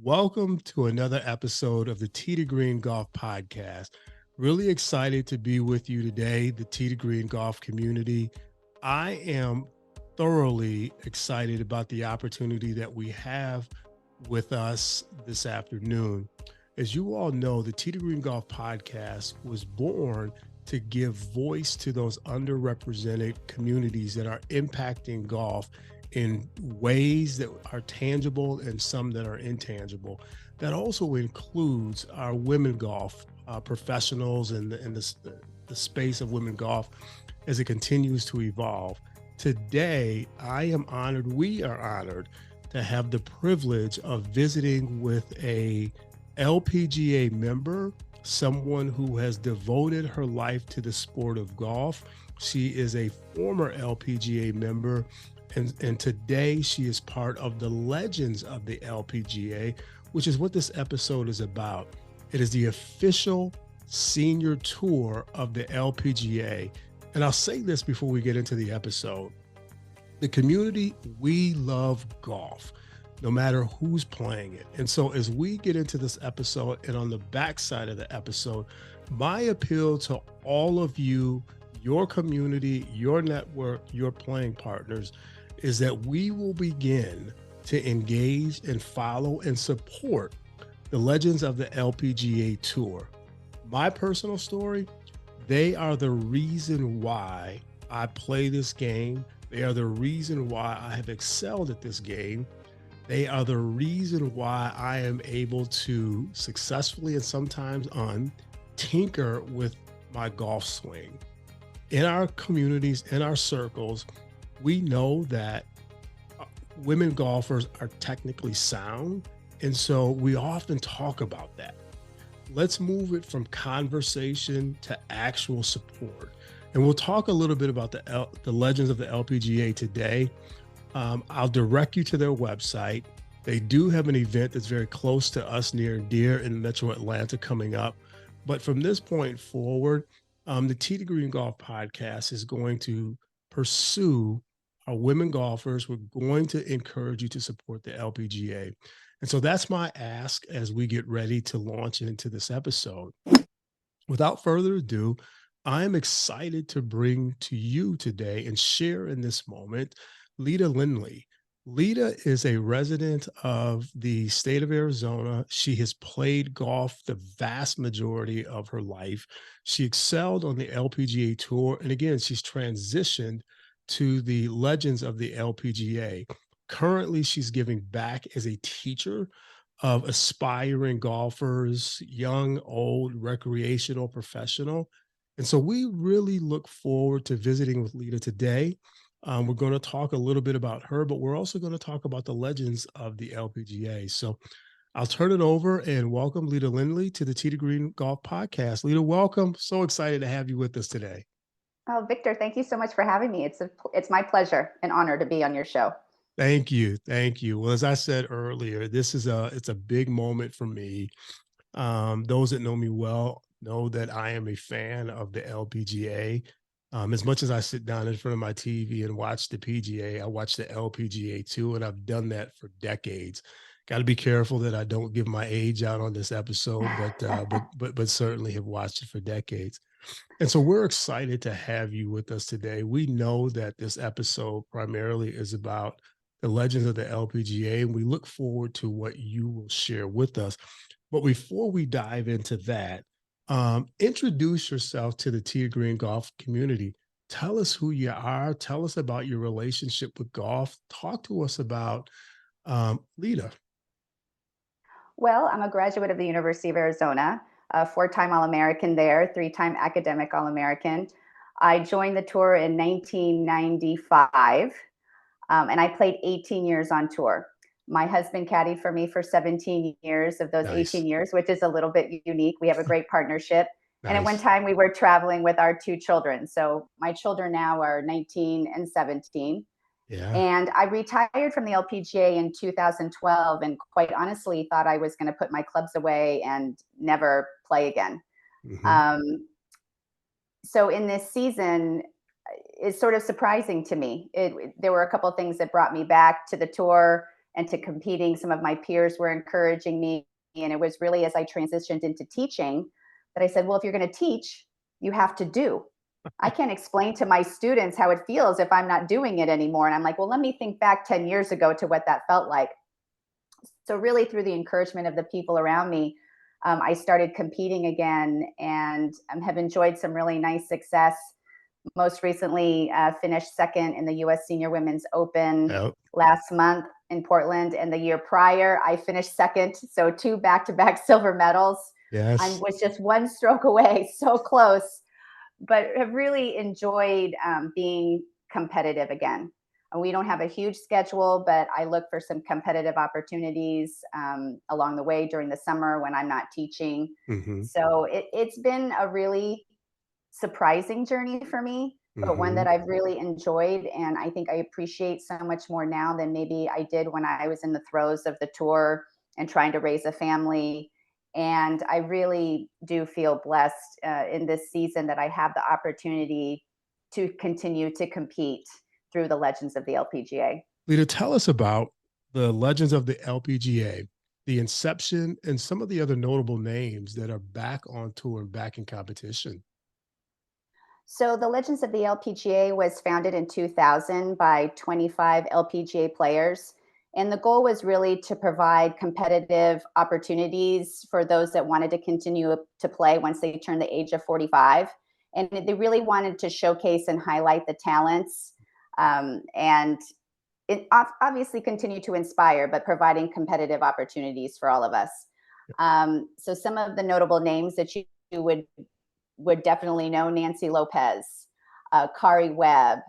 Welcome to another episode of the Tee to Green Golf Podcast. Really excited to be with you today, the Tee to Green Golf community. I am thoroughly excited about the opportunity that we have with us this afternoon. As you all know, the Tee to Green Golf Podcast was born to give voice to those underrepresented communities that are impacting golf in ways that are tangible and some that are intangible. That also includes our women golf professionals and the space of women golf as it continues to evolve. Today, I am honored, we are honored to have the privilege of visiting with a LPGA member, someone who has devoted her life to the sport of golf. She is a former LPGA member, and today she is part of the legends of the LPGA, which is what this episode is about. It is the official senior tour of the LPGA. And I'll say this before we get into the episode. The community, we love golf, no matter who's playing it. And so as we get into this episode and on the backside of the episode, my appeal to all of you, your community, your network, your playing partners, is that we will begin to engage and follow and support the legends of the LPGA Tour. My personal story, they are the reason why I play this game. They are the reason why I have excelled at this game. They are the reason why I am able to successfully and sometimes tinker with my golf swing. In our communities, in our circles, we know that women golfers are technically sound. And so we often talk about that. Let's move it from conversation to actual support. And we'll talk a little bit about the legends of the LPGA today. I'll direct you to their website. They do have an event that's very close to us, near and dear, in Metro Atlanta coming up. But from this point forward, the Tee to Green Golf Podcast is going to pursue our women golfers. We're going to encourage you to support the LPGA. And so that's my ask as we get ready to launch into this episode. Without further ado, I'm excited to bring to you today and share in this moment Leta Lindley. Leta is a resident of the state of Arizona. She has played golf the vast majority of her life. She excelled on the LPGA Tour. And again, she's transitioned to the legends of the LPGA. Currently, she's giving back as a teacher of aspiring golfers, young, old, recreational, professional. And so we really look forward to visiting with Leta today. We're going to talk a little bit about her, but we're also going to talk about the legends of the LPGA. So I'll turn it over and welcome Leta Lindley to the Tee to Green Golf Podcast. Leta, welcome. So excited to have you with us today. Oh, Victor, thank you so much for having me. It's my pleasure and honor to be on your show. Thank you. Thank you. Well, as I said earlier, it's a big moment for me. Those that know me well know that I am a fan of the LPGA. As much as I sit down in front of my TV and watch the PGA, I watch the LPGA too, and I've done that for decades. Got to be careful that I don't give my age out on this episode, but certainly have watched it for decades. And so we're excited to have you with us today. We know that this episode primarily is about the legends of the LPGA, and we look forward to what you will share with us. But before we dive into that, introduce yourself to the Tee Green Golf community. Tell us who you are. Tell us about your relationship with golf. Talk to us about Leta. Well, I'm a graduate of the University of Arizona, a four-time All-American there, three-time academic All-American. I joined the tour in 1995, and I played 18 years on tour. My husband caddied for me for 17 years of those Nice, 18 years, which is a little bit unique. We have a great partnership. And at one nice. time, we were traveling with our two children. So my children now are 19 and 17. Yeah. And I retired from the LPGA in 2012 and quite honestly thought I was going to put my clubs away and never play again. Hmm. Um, so in this season, it's sort of surprising to me. There were a couple of things that brought me back to the tour and to competing. Some of my peers were encouraging me. And it was really as I transitioned into teaching that I said, well, if you're going to teach, you have to do. I can't explain to my students how it feels if I'm not doing it anymore. And I'm like, well, let me think back 10 years ago to what that felt like. So really through the encouragement of the people around me, I started competing again and have enjoyed some really nice success. Most recently finished second in the U.S. Senior Women's Open last month in Portland. And the year prior, I finished second. So 2 back-to-back silver medals. I Yes. was just 1 stroke away, so close, but have really enjoyed being competitive again. And we don't have a huge schedule, but I look for some competitive opportunities along the way during the summer when I'm not teaching. Mm-hmm. So it's been a really surprising journey for me, but one Mm-hmm. that I've really enjoyed. And I think I appreciate so much more now than maybe I did when I was in the throes of the tour and trying to raise a family. And I really do feel blessed in this season that I have the opportunity to continue to compete through the legends of the LPGA. Leta, tell us about the legends of the LPGA, the inception, and some of the other notable names that are back on tour and back in competition. So, the Legends of the LPGA was founded in 2000 by 25 LPGA players. And the goal was really to provide competitive opportunities for those that wanted to continue to play once they turned the age of 45. And they really wanted to showcase and highlight the talents and it obviously continue to inspire, but providing competitive opportunities for all of us. So, some of the notable names that you would definitely know: Nancy Lopez, Kari Webb,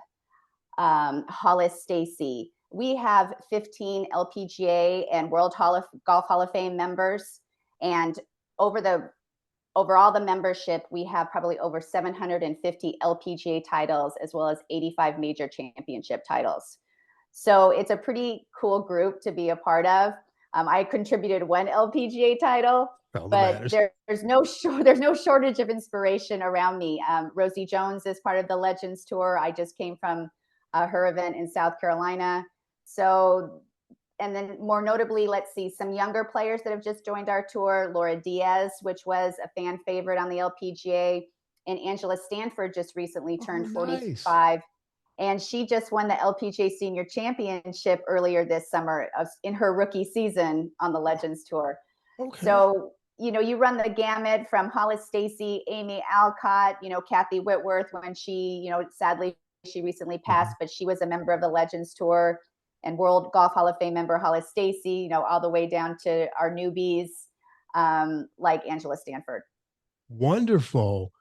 Hollis Stacy. We have 15 LPGA and World Golf Hall of Fame members, and over the over all the membership, we have probably over 750 LPGA titles as well as 85 major championship titles. So it's a pretty cool group to be a part of. I contributed 1 LPGA title, All that but matters. there's no shortage of inspiration around me. Rosie Jones is part of the Legends Tour. I just came from her event in South Carolina. So, and then more notably, let's see, some younger players that have just joined our tour: Laura Diaz, which was a fan favorite on the LPGA, and Angela Stanford just recently Oh, turned nice. 45. And she just won the LPGA Senior Championship earlier this summer in her rookie season on the Legends Tour. Okay. So, you run the gamut from Hollis Stacy, Amy Alcott, Kathy Whitworth, when she, sadly, she recently Mm-hmm. passed, but she was a member of the Legends Tour, and World Golf Hall of Fame member Hollis Stacy, all the way down to our newbies like Angela Stanford. Wonderful.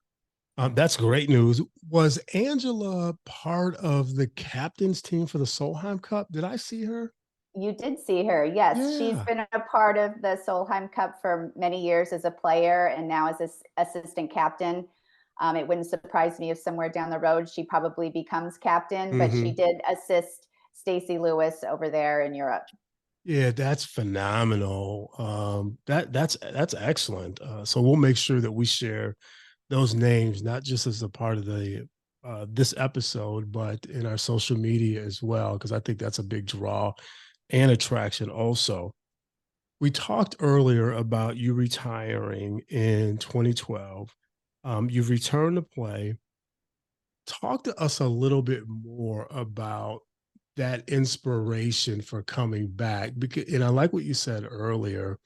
That's great news. Was Angela part of the captain's team for the Solheim Cup? Did I see her? You did see her. Yes, she's Yeah. been a part of the Solheim Cup for many years as a player and now as an assistant captain. It wouldn't surprise me if somewhere down the road she probably becomes captain, but she Mm-hmm. did assist Stacey Lewis over there in Europe. Yeah, that's phenomenal. That's excellent. So we'll make sure that we share those names, not just as a part of the this episode, but in our social media as well, because I think that's a big draw and attraction also. We talked earlier about you retiring in 2012. You've returned to play. Talk to us a little bit more about that inspiration for coming back. Because, and I like what you said earlier.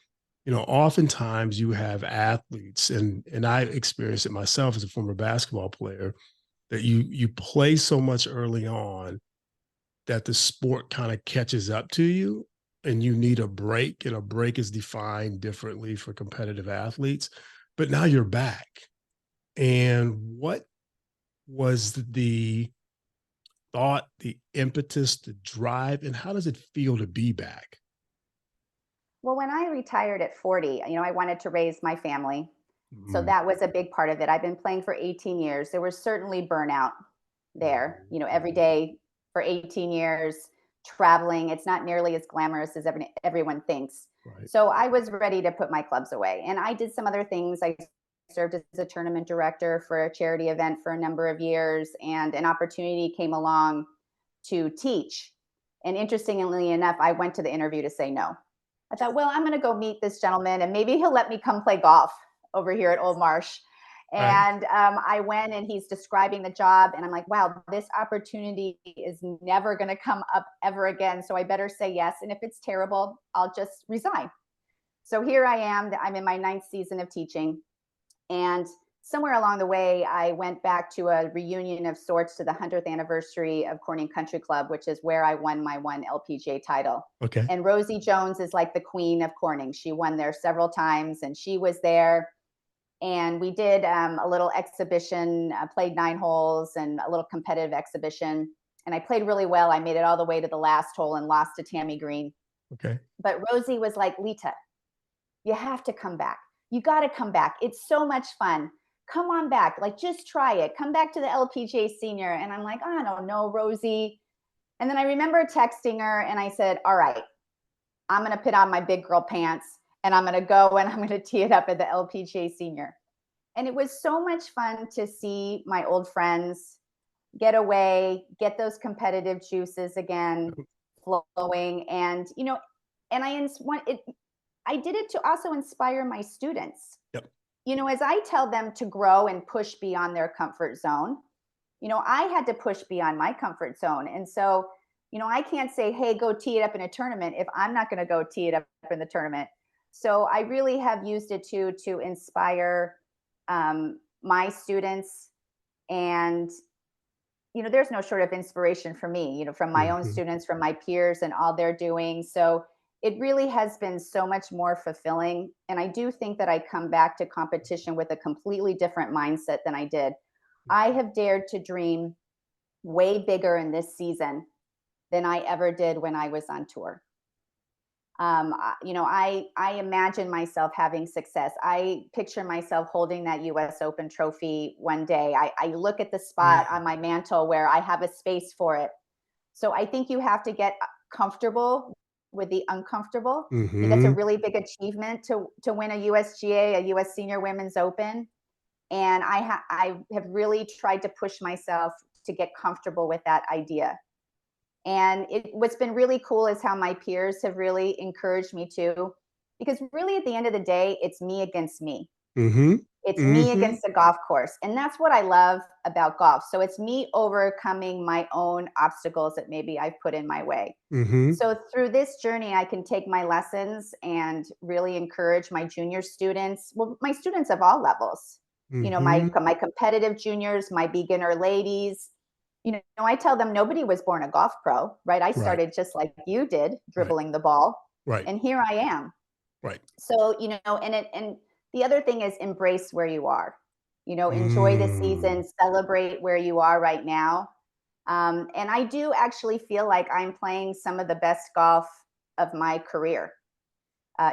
Oftentimes you have athletes, and I experienced it myself as a former basketball player, that you play so much early on that the sport kind of catches up to you and you need a break, and a break is defined differently for competitive athletes. But now you're back. And what was the thought, the impetus, the drive, and how does it feel to be back? Well, when I retired at 40, I wanted to raise my family. So Mm, that was a big part of it. I've been playing for 18 years. There was certainly burnout there, mhm, every mhm. day for 18 years, traveling. It's not nearly as glamorous as everyone thinks. Right. So I was ready to put my clubs away. And I did some other things. I served as a tournament director for a charity event for a number of years, and an opportunity came along to teach. And interestingly enough, I went to the interview to say no. I thought, well, I'm going to go meet this gentleman and maybe he'll let me come play golf over here at Old Marsh. Right. And I went and he's describing the job. And I'm like, wow, this opportunity is never going to come up ever again. So I better say yes. And if it's terrible, I'll just resign. So here I am. I'm in my 9th season of teaching. And somewhere along the way, I went back to a reunion of sorts to the 100th anniversary of Corning Country Club, which is where I won my one LPGA title. Okay. And Rosie Jones is like the queen of Corning. She won there several times, and she was there. And we did a little exhibition, played 9 holes and a little competitive exhibition. And I played really well. I made it all the way to the last hole and lost to Tammy Green. Okay. But Rosie was like, Leta, you have to come back. You got to come back. It's so much fun. Come on back. Like, just try it. Come back to the LPGA senior. And I'm like, I don't know, Rosie. And then I remember texting her and I said, all right, I'm going to put on my big girl pants and I'm going to go and I'm going to tee it up at the LPGA senior. And it was so much fun to see my old friends get away, get those competitive juices again flowing. And, you know, and I did it to also inspire my students. Yep. You know, as I tell them to grow and push beyond their comfort zone, you know, I had to push beyond my comfort zone. And so, you know, I can't say, hey, go tee it up in a tournament if I'm not going to go tee it up in the tournament. So I really have used it to inspire my students. And, you know, there's no short of inspiration for me, you know, from my own students, from my peers and all they're doing. So it really has been so much more fulfilling. And I do think that I come back to competition with a completely different mindset than I did. I have dared to dream way bigger in this season than I ever did when I was on tour. You know, I imagine myself having success. I picture myself holding that US Open trophy one day. I look at the spot on my mantle where I have a space for it. So I think you have to get comfortable with the uncomfortable. I think that's a really big achievement to win a USGA, a US Senior Women's Open. And I have really tried to push myself to get comfortable with that idea. And what's been really cool is how my peers have really encouraged me to, because really at the end of the day, it's me against me. It's me against the golf course. And that's what I love about golf. So it's me overcoming my own obstacles that maybe I've put in my way. So through this journey, I can take my lessons and really encourage my junior students, well, my students of all levels, you know, my competitive juniors, my beginner ladies. You know, I tell them nobody was born a golf pro, right? I started just like you did, dribbling the ball. And here I am. So, you know, and the other thing is embrace where you are. You know, enjoy the season, celebrate where you are right now. And I do actually feel like I'm playing some of the best golf of my career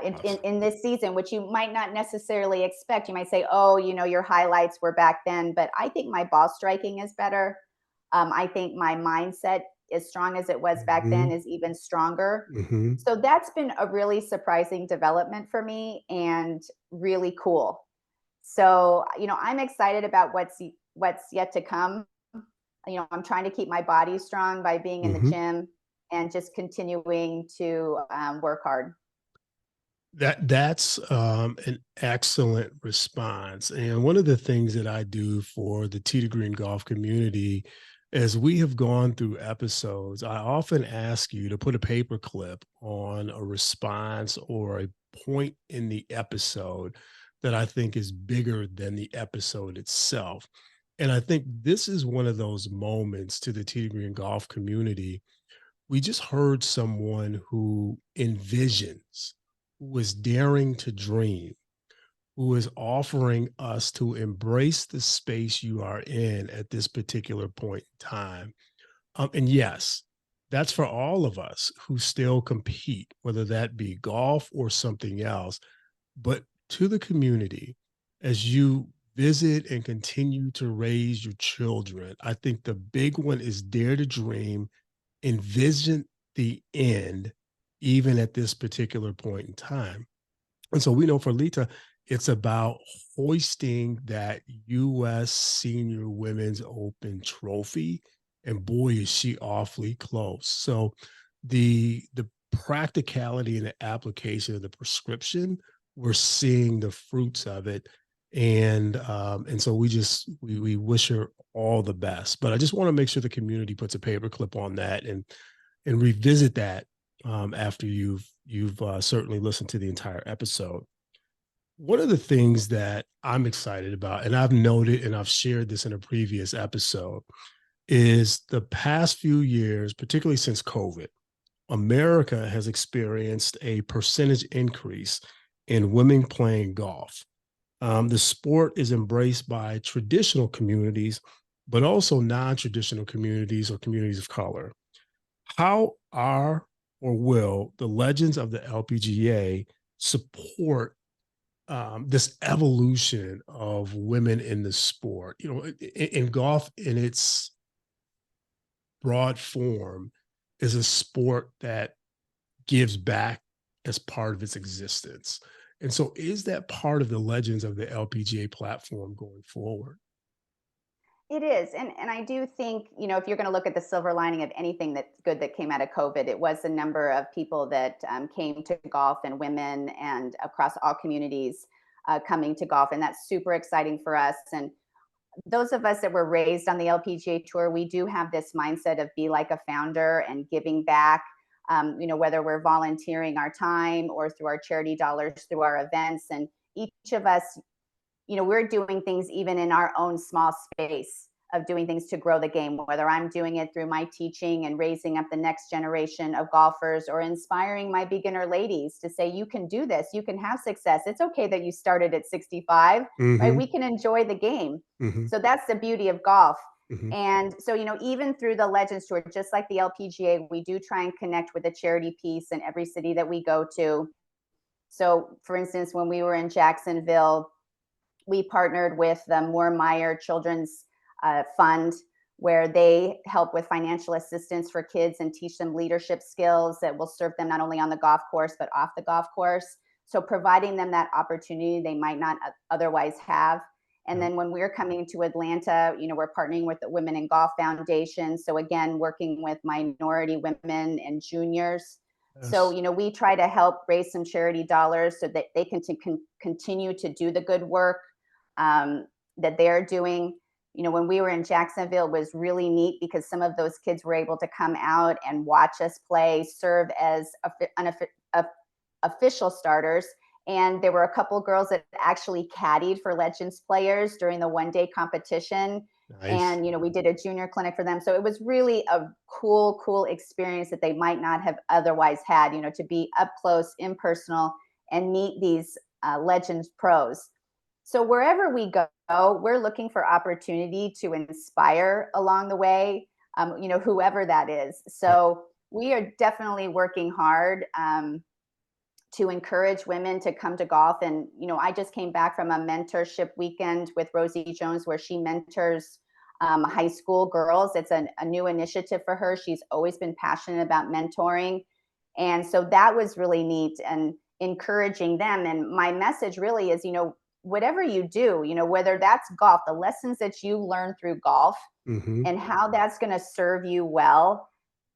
in this season, which you might not necessarily expect. You might say, oh, you know, your highlights were back then, but I think my ball striking is better. I think my mindset, as strong as it was back then, is even stronger. So that's been a really surprising development for me and really cool. So, you know, I'm excited about what's yet to come. You know, I'm trying to keep my body strong by being in the gym and just continuing to work hard. That's an excellent response. And one of the things that I do for the Tee to Green golf community, as we have gone through episodes, I often ask you to put a paper clip on a response or a point in the episode that I think is bigger than the episode itself. And I think this is one of those moments to the Tee to Green golf community. We just heard someone who envisions, who is daring to dream, who is offering us to embrace the space you are in at this particular point in time. And yes, that's for all of us who still compete, whether that be golf or something else. But to the community, as you visit and continue to raise your children, I think the big one is dare to dream, envision the end, even at this particular point in time. And so we know for Leta, it's about hoisting that U.S. Senior Women's Open trophy. And boy, is she awfully close. So the practicality and the application of the prescription, we're seeing the fruits of it. And so we wish her all the best. But I just want to make sure the community puts a paperclip on that and revisit that after you've certainly listened to the entire episode. One of the things that I'm excited about, and I've noted and I've shared this in a previous episode, is the past few years, particularly since COVID, America has experienced a percentage increase in women playing golf. The sport is embraced by traditional communities, but also non traditional communities or communities of color. How are or will the legends of the LPGA support this evolution of women in the sport? You know, in golf, in its broad form, is a sport that gives back as part of its existence. And so, is that part of the legends of the LPGA platform going forward? It is. And I do think, if you're going to look at the silver lining of anything that's good that came out of COVID, it was the number of people that came to golf, and women and across all communities coming to golf. And that's super exciting for us. And those of us that were raised on the LPGA tour, we do have this mindset of be like a founder and giving back. Whether we're volunteering our time or through our charity dollars through our events, and each of us, we're doing things even in our own small space of doing things to grow the game, whether I'm doing it through my teaching and raising up the next generation of golfers, or inspiring my beginner ladies to say, you can do this, you can have success. It's okay that you started at 65, right? Hmm. We can enjoy the game. Hmm. So that's the beauty of golf. Hmm. And so, even through the Legends Tour, just like the LPGA, we do try and connect with a charity piece in every city that we go to. So, for instance, when we were in Jacksonville, we partnered with the Moore Meyer Children's Fund, where they help with financial assistance for kids and teach them leadership skills that will serve them not only on the golf course, but off the golf course. So providing them that opportunity they might not otherwise have. And Yep. then when we're coming to Atlanta, we're partnering with the Women in Golf Foundation. So again, working with minority women and juniors. So, Yes. we try to help raise some charity dollars so that they can continue to do the good work that they're doing. When we were in Jacksonville, it was really neat because some of those kids were able to come out and watch us play, serve as official starters. And there were a couple girls that actually caddied for Legends players during the one-day competition. Nice. And, we did a junior clinic for them. So it was really a cool experience that they might not have otherwise had, to be up close, impersonal, and meet these Legends pros. So wherever we go, we're looking for opportunity to inspire along the way, whoever that is. Yep. So we are definitely working hard to encourage women to come to golf. And, I just came back from a mentorship weekend with Rosie Jones, where she mentors high school girls. It's a new initiative for her. She's always been passionate about mentoring. And so that was really neat and encouraging them. And my message really is, whatever you do, whether that's golf, the lessons that you learn through golf Hmm. and how that's going to serve you well,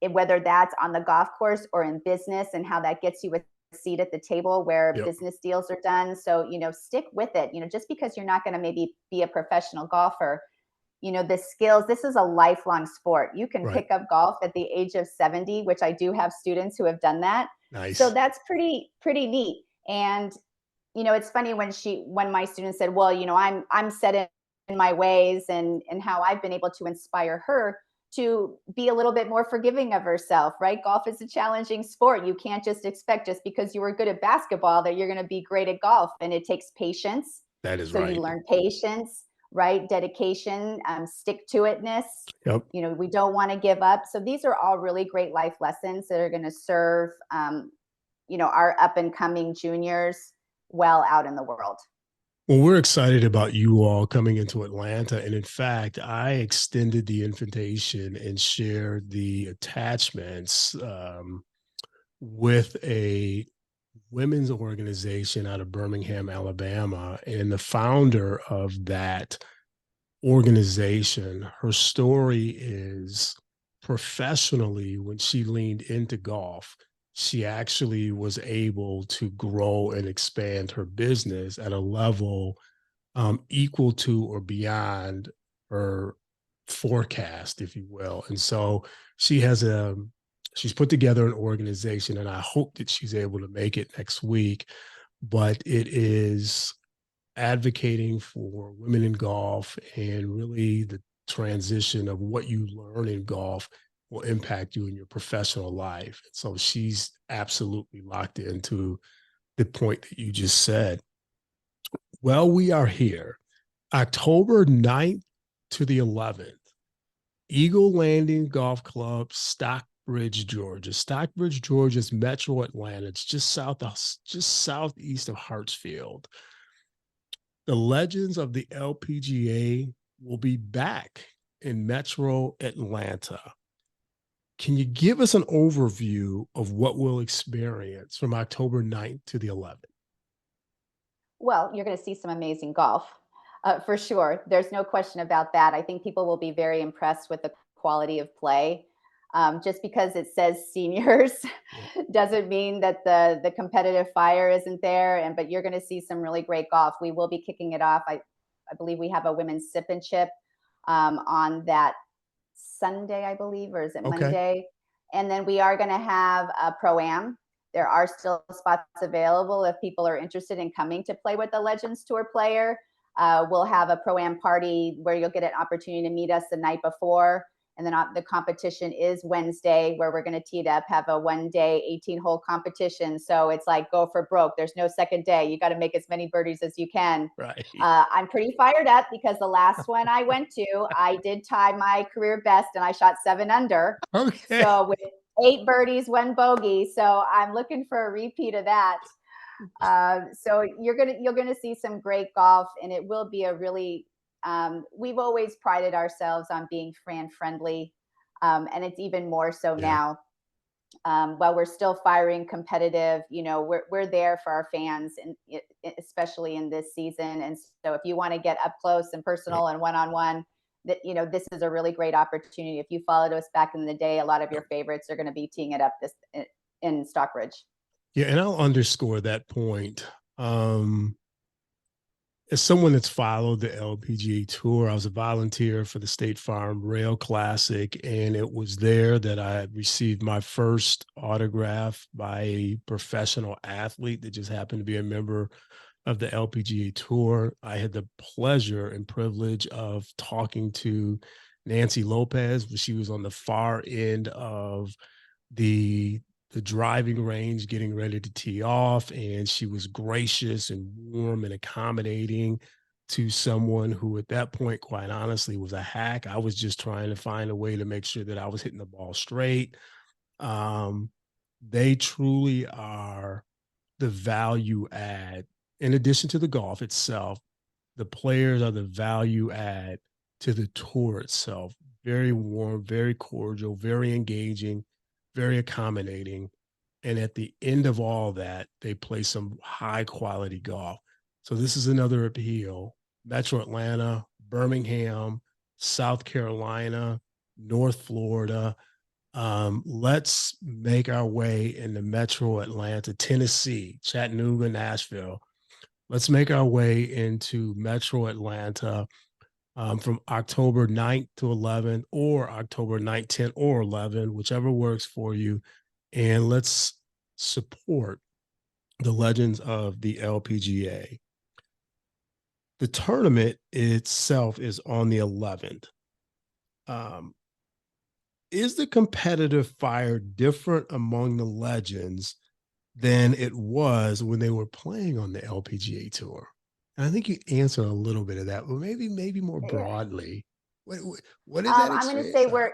whether that's on the golf course or in business, and how that gets you a seat at the table where Yep. business deals are done. So, stick with it. Just because you're not going to maybe be a professional golfer, the skills, this is a lifelong sport. You can Right. pick up golf at the age of 70, which I do have students who have done that. So Nice. that's pretty neat. And it's funny when my student said, well, I'm set in my ways, and how I've been able to inspire her to be a little bit more forgiving of herself, right? Golf is a challenging sport. You can't just expect, just because you were good at basketball, that you're going to be great at golf. And it takes patience. That is So you right. learn patience, right? Dedication, stick to itness. Yep. We don't want to give up. So these are all really great life lessons that are going to serve, our up and coming juniors well out in the world. Well, we're excited about you all coming into Atlanta. And in fact, I extended the invitation and shared the attachments with a women's organization out of Birmingham, Alabama. And the founder of that organization, her story is professionally, when she leaned into golf, she actually was able to grow and expand her business at a level equal to or beyond her forecast, if you will. And so she has she's put together an organization, and I hope that she's able to make it next week. But it is advocating for women in golf, and really the transition of what you learn in golf will impact you in your professional life. So she's absolutely locked into the point that you just said. Well, we are here, October 9th to the 11th, Eagle Landing Golf Club, Stockbridge, Georgia. Stockbridge, Georgia's Metro Atlanta. It's just southeast of Hartsfield. The legends of the LPGA will be back in Metro Atlanta. Can you give us an overview of what we'll experience from October 9th to the 11th? Well, you're going to see some amazing golf for sure. There's no question about that. I think people will be very impressed with the quality of play. Just because it says seniors Yeah. doesn't mean that the competitive fire isn't there. But you're going to see some really great golf. We will be kicking it off. I believe we have a women's sip and chip on that Sunday, I believe, or is it Okay. Monday? And then we are going to have a pro-am. There are still spots available if people are interested in coming to play with the Legends Tour player. We'll have a pro-am party where you'll get an opportunity to meet us the night before. And then the competition is Wednesday, where we're going to tee it up, have a 1-day 18-hole competition. So it's like go for broke. There's no second day. You got to make as many birdies as you can. Right. I'm pretty fired up because the last one I went to, I did tie my career best and I shot 7 under. Okay. So with 8 birdies, 1 bogey. So I'm looking for a repeat of that. So you're gonna see some great golf, and it will be a really. We've always prided ourselves on being fan friendly, and it's even more so now. While we're still firing competitive, we're there for our fans, and especially in this season. And so, if you want to get up close and personal and one-on-one, that this is a really great opportunity. If you followed us back in the day, a lot of your favorites are going to be teeing it up this in Stockbridge. Yeah, and I'll underscore that point. As someone that's followed the LPGA Tour, I was a volunteer for the State Farm Rail Classic, and it was there that I received my first autograph by a professional athlete that just happened to be a member of the LPGA Tour. I had the pleasure and privilege of talking to Nancy Lopez, but she was on the far end of the driving range getting ready to tee off, and she was gracious and warm and accommodating to someone who at that point, quite honestly, was a hack. I was just trying to find a way to make sure that I was hitting the ball straight. um, they truly are the value add. In addition to the golf itself, the players are the value add to the tour itself. Very warm, very cordial, very engaging, very accommodating. And at the end of all that, they play some high quality golf. So this is another appeal. Metro Atlanta, Birmingham, South Carolina, North Florida. Let's make our way into Metro Atlanta, Tennessee, Chattanooga, Nashville. Let's make our way into Metro Atlanta from October 9th to 11th, or October 9th, 10th, or 11th, whichever works for you. And let's support the legends of the LPGA. The tournament itself is on the 11th. Um, is the competitive fire different among the legends than it was when they were playing on the LPGA tour? And I think you answered a little bit of that, but maybe more broadly. What is that I'm going to experience say like? we're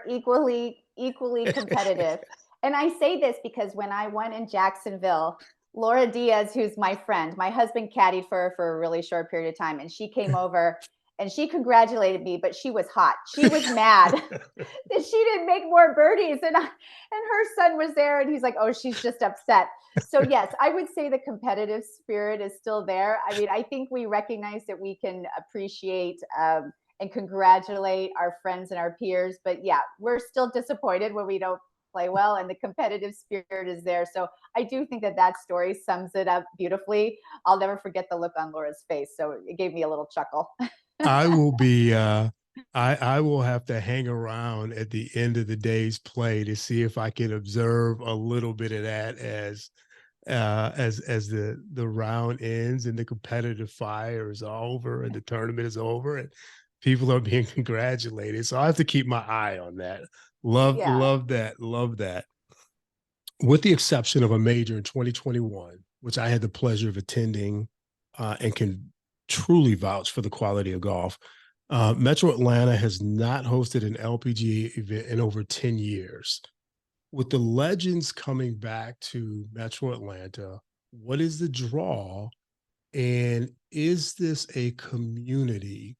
equally competitive. And I say this because when I won in Jacksonville, Laura Diaz, who's my friend, my husband caddied for her for a really short period of time, and she came over and she congratulated me, but she was hot. She was mad that she didn't make more birdies, and her son was there, and he's like, "Oh, she's just upset." So yes, I would say the competitive spirit is still there. I mean, I think we recognize that we can appreciate and congratulate our friends and our peers. But yeah, we're still disappointed when we don't play well, and the competitive spirit is there. So I do think that story sums it up beautifully. I'll never forget the look on Laura's face. So it gave me a little chuckle. I will be I will have to hang around at the end of the day's play to see if I can observe a little bit of that as the round ends and the competitive fire is over and the tournament is over and people are being congratulated. So I have to keep my eye on that. Yeah. Love that. Love that. With the exception of a major in 2021, which I had the pleasure of attending and can truly vouch for the quality of golf. Metro Atlanta has not hosted an LPGA event in over 10 years. With the legends coming back to Metro Atlanta, what is the draw? And is this a community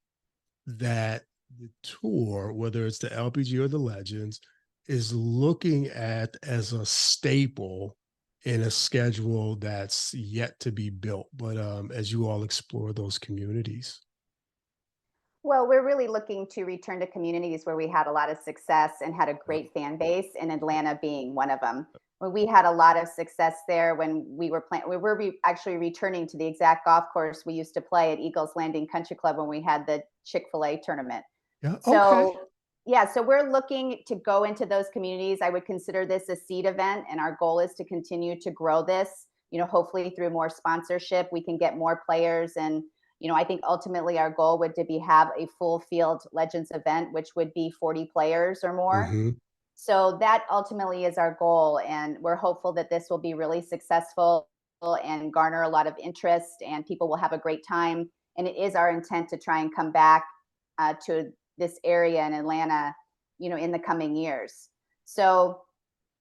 that the tour, whether it's the LPG or the Legends, is looking at as a staple in a schedule that's yet to be built? But as you all explore those communities. Well, we're really looking to return to communities where we had a lot of success and had a Yep. great fan base, and Atlanta being one of them. When we had a lot of success there when we were playing, we were actually returning to the exact golf course we used to play at Eagles Landing Country Club when we had the Chick-fil-A tournament. Yeah. Okay. So, yeah, so we're looking to go into those communities. I would consider this a seed event, and our goal is to continue to grow this. Hopefully through more sponsorship, we can get more players. And I think ultimately our goal would to be have a full field Legends event, which would be 40 players or more. Mm-hmm. So that ultimately is our goal, and we're hopeful that this will be really successful and garner a lot of interest, and people will have a great time. And it is our intent to try and come back to this area in Atlanta, in the coming years. So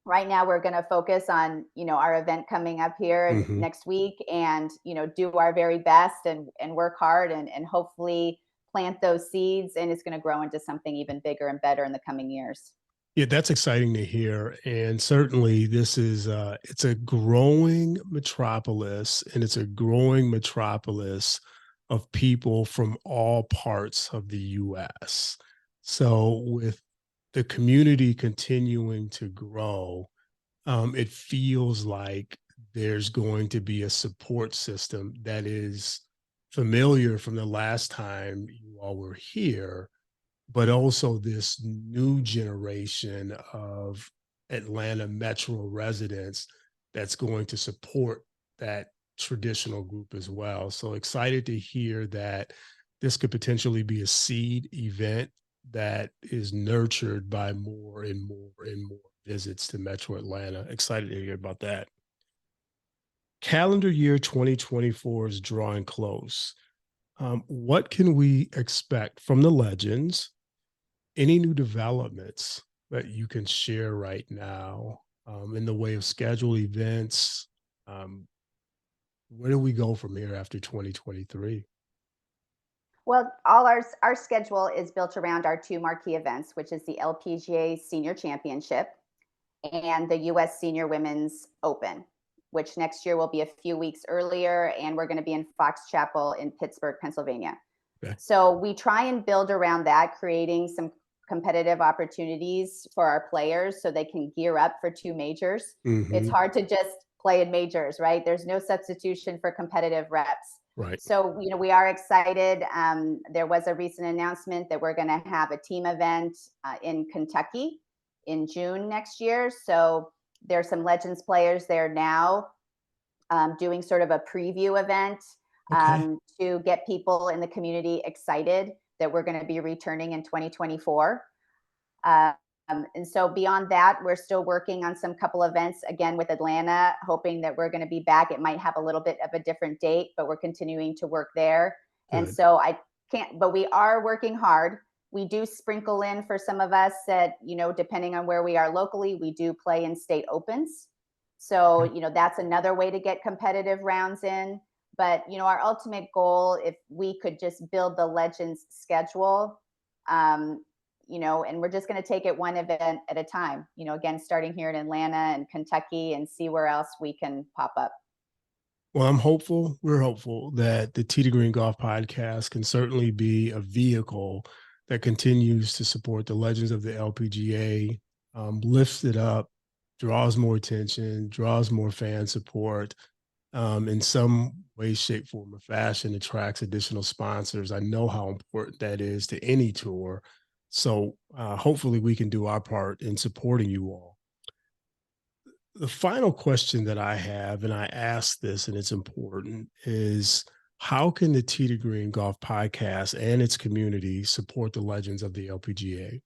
right now we're going to focus on our event coming up here Mm-hmm. next week, and do our very best and work hard, and hopefully plant those seeds, and it's going to grow into something even bigger and better in the coming years. Yeah, that's exciting to hear. And certainly this is it's a growing metropolis, and it's a growing metropolis of people from all parts of the US. So with the community continuing to grow, it feels like there's going to be a support system that is familiar from the last time you all were here, but also this new generation of Atlanta Metro residents that's going to support that traditional group as well. So excited to hear that this could potentially be a seed event that is nurtured by more and more and more visits to Metro Atlanta. Excited to hear about that. Calendar year 2024 is drawing close. What can we expect from the Legends? Any new developments that you can share right now in the way of scheduled events? Um, where do we go from here after 2023? Well, all our schedule is built around our two marquee events, which is the LPGA Senior Championship and the US Senior Women's Open, which next year will be a few weeks earlier, and we're going to be in Fox Chapel in Pittsburgh, Pennsylvania. Okay. So we try and build around that, creating some competitive opportunities for our players so they can gear up for two majors. It's Mm-hmm. hard to just play in majors, right? There's no substitution for competitive reps. Right. So, we are excited. There was a recent announcement that we're going to have a team event in Kentucky in June next year. So there's some Legends players there now, doing sort of a preview event Okay. to get people in the community excited that we're going to be returning in 2024. And so beyond that, we're still working on some couple events again with Atlanta, hoping that we're going to be back. It might have a little bit of a different date, but we're continuing to work there. And Good. so I can't, but we are working hard. We do sprinkle in for some of us that, depending on where we are locally, we do play in state opens. So, Okay. that's another way to get competitive rounds in. But, our ultimate goal, if we could just build the Legends schedule, and we're just going to take it one event at a time, again, starting here in Atlanta and Kentucky, and see where else we can pop up. Well, I'm hopeful. We're hopeful that the Tee to Green Golf podcast can certainly be a vehicle that continues to support the legends of the LPGA, lifts it up, draws more attention, draws more fan support, in some way, shape, form, or fashion, attracts additional sponsors. I know how important that is to any tour. So hopefully we can do our part in supporting you all. The final question that I have, and I ask this and it's important, is how can the Tee to Green Golf podcast and its community support the legends of the LPGA?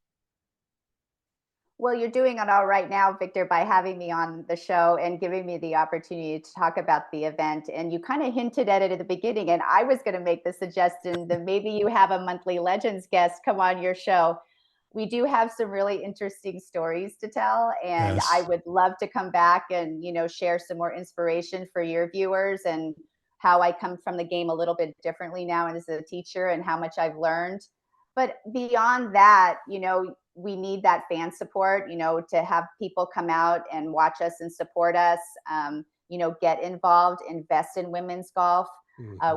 Well, you're doing it all right now, Victor, by having me on the show and giving me the opportunity to talk about the event. And you kind of hinted at it at the beginning, and I was going to make the suggestion that maybe you have a monthly Legends guest come on your show. We do have some really interesting stories to tell, and I Yes. would love to come back and share some more inspiration for your viewers and how I come from the game a little bit differently now and as a teacher and how much I've learned. But beyond that, we need that fan support, to have people come out and watch us and support us, get involved, invest in women's golf.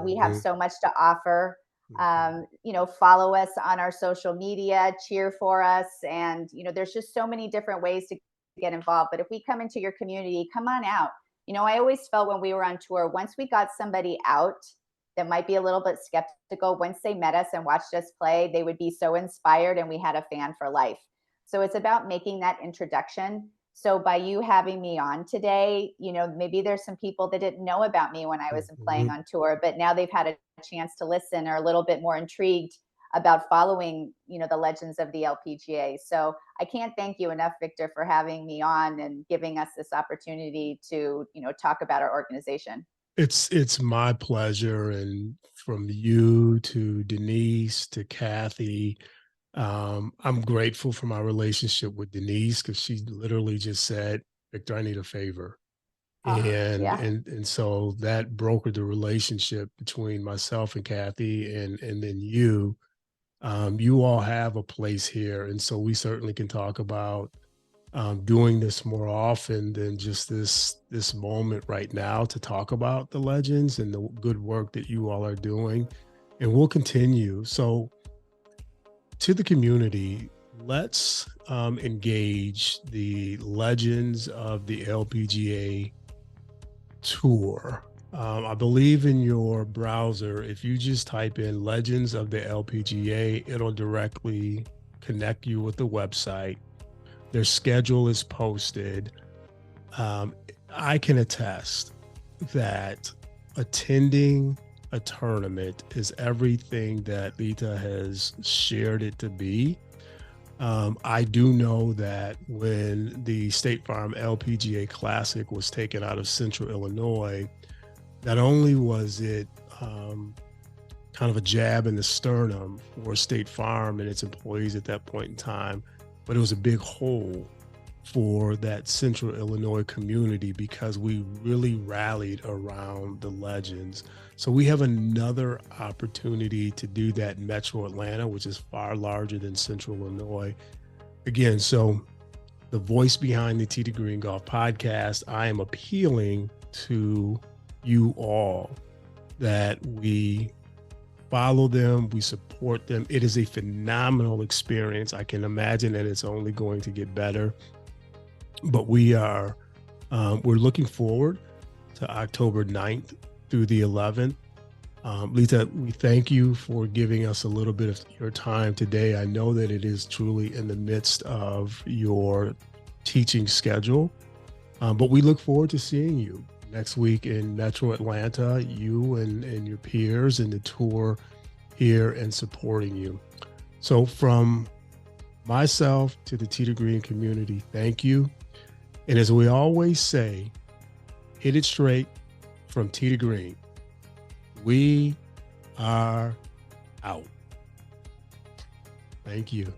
We have Mhm, so much to offer. mhm. Follow us on our social media, cheer for us. And, there's just so many different ways to get involved. But if we come into your community, come on out. I always felt when we were on tour, once we got somebody out that might be a little bit skeptical, once they met us and watched us play, they would be so inspired and we had a fan for life. So it's about making that introduction. So by you having me on today, maybe there's some people that didn't know about me when I was playing Mhm. on tour, but now they've had a chance to listen or a little bit more intrigued about following, the legends of the LPGA. So I can't thank you enough, Victor, for having me on and giving us this opportunity to, talk about our organization. It's my pleasure, and from you to Denise to Kathy, I'm grateful for my relationship with Denise because she literally just said, "Victor, I need a favor." Oh, And yeah. and and so that brokered the relationship between myself and Kathy, and then you. You all have a place here, and so we certainly can talk about doing this more often than just this moment right now to talk about the legends and the good work that you all are doing, and we'll continue. So to the community, let's engage the legends of the LPGA tour. I believe in your browser, if you just type in legends of the LPGA, it'll directly connect you with the website. Their schedule is posted. um, I can attest that attending a tournament is everything that Leta has shared it to be. I do know that when the State Farm LPGA Classic was taken out of Central Illinois, not only was it kind of a jab in the sternum for State Farm and its employees at that point in time, but it was a big hole for that Central Illinois community because we really rallied around the legends. So we have another opportunity to do that in Metro Atlanta, which is far larger than Central Illinois. Again, so the voice behind the Tee to Green Golf podcast, I am appealing to you all that we follow them, we support them. It is a phenomenal experience. I can imagine that it's only going to get better, but we're looking forward to October 9th through the 11th. Lita, we thank you for giving us a little bit of your time today. I know that it is truly in the midst of your teaching schedule, but we look forward to seeing you next week in Metro Atlanta, you and your peers and the tour here and supporting you. So from myself to the Tee to Green community, thank you. And as we always say, hit it straight from Tee to Green. We are out. Thank you.